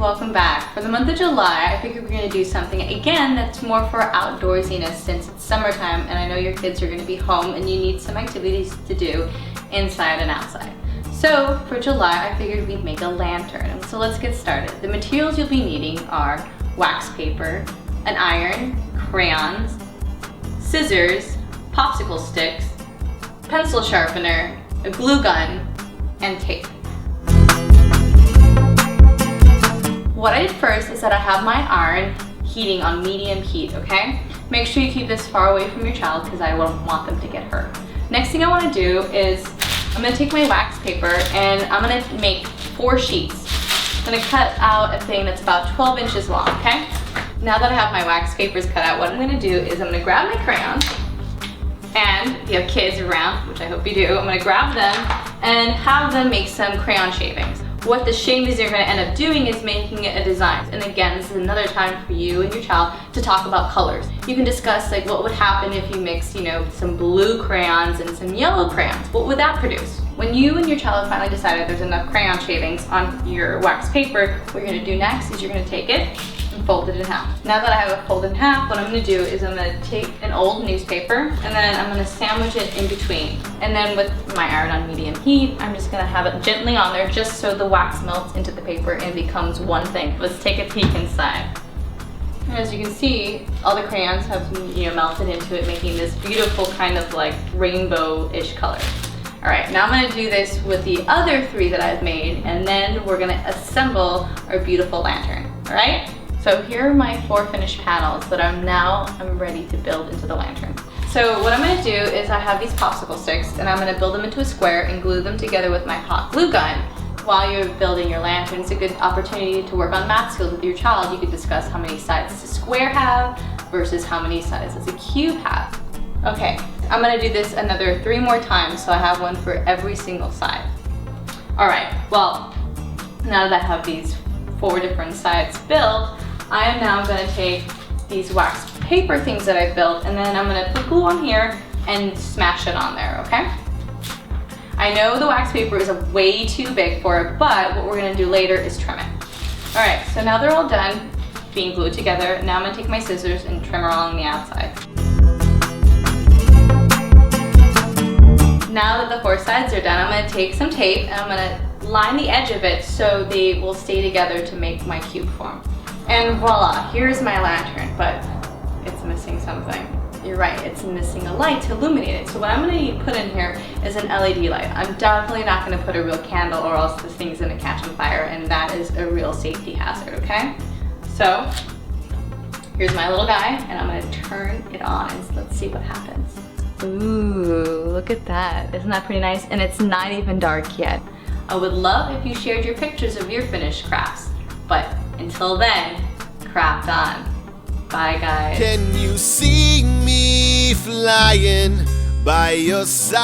welcome back. For the month of July, I figured we're going to do something again that's more for outdoorsiness since it's summertime and I know your kids are going to be home and you need some activities to do inside and outside. So for July, I figured we'd make a lantern. So let's get started. The materials you'll be needing are wax paper, an iron, crayons, scissors, popsicle sticks, pencil sharpener, a glue gun, and tape. What I did first is that I have my iron heating on medium heat, okay? Make sure you keep this far away from your child because I won't want them to get hurt. Next thing I want to do is I'm going to take my wax paper and I'm going to make 4 sheets. I'm going to cut out a thing that's about 12 inches long, okay? Now that I have my wax papers cut out, what I'm going to do is I'm going to grab my crayons, and if you have kids around, which I hope you do, I'm going to grab them and have them make some crayon shavings. What the shavings are going to end up doing is making it a design. And again, this is another time for you and your child to talk about colors. You can discuss like what would happen if you mix, some blue crayons and some yellow crayons. What would that produce? When you and your child have finally decided there's enough crayon shavings on your wax paper, what you're going to do next is you're going to take it and fold it in half. Now that I have it folded in half, what I'm going to do is I'm going to take an old newspaper and then I'm going to sandwich it in between. And then with my iron on medium heat, I'm just going to have it gently on there just so the wax melts into the paper and becomes one thing. Let's take a peek inside. And as you can see, all the crayons have melted into it, making this beautiful kind of like rainbow-ish color. All right, now I'm going to do this with the other 3 that I've made, and then we're going to assemble our beautiful lantern. All right? So here are my 4 finished panels that I'm ready to build into the lantern. So what I'm going to do is I have these popsicle sticks and I'm going to build them into a square and glue them together with my hot glue gun. While you're building your lantern, it's a good opportunity to work on math skills with your child. You could discuss how many sides does a square have versus how many sides does a cube have. Okay, I'm going to do this another 3 more times so I have one for every single side. All right, well, now that I have these 4 different sides built, I am now going to take these wax paper things that I've built and then I'm going to put glue on here and smash it on there, okay? I know the wax paper is way too big for it, but what we're going to do later is trim it. All right, so now they're all done being glued together. Now I'm going to take my scissors and trim along the outside. Now that the 4 sides are done, I'm going to take some tape and I'm going to line the edge of it so they will stay together to make my cube form. And voila, here's my lantern, but it's missing something. You're right, it's missing a light to illuminate it. So what I'm going to put in here is an LED light. I'm definitely not going to put a real candle or else this thing's going to catch on fire and that is a real safety hazard, okay? So here's my little guy and I'm going to turn it on and let's see what happens. Ooh, look at that. Isn't that pretty nice? And it's not even dark yet. I would love if you shared your pictures of your finished crafts. But until then, craft on. Bye guys. Can you see me flying by your side?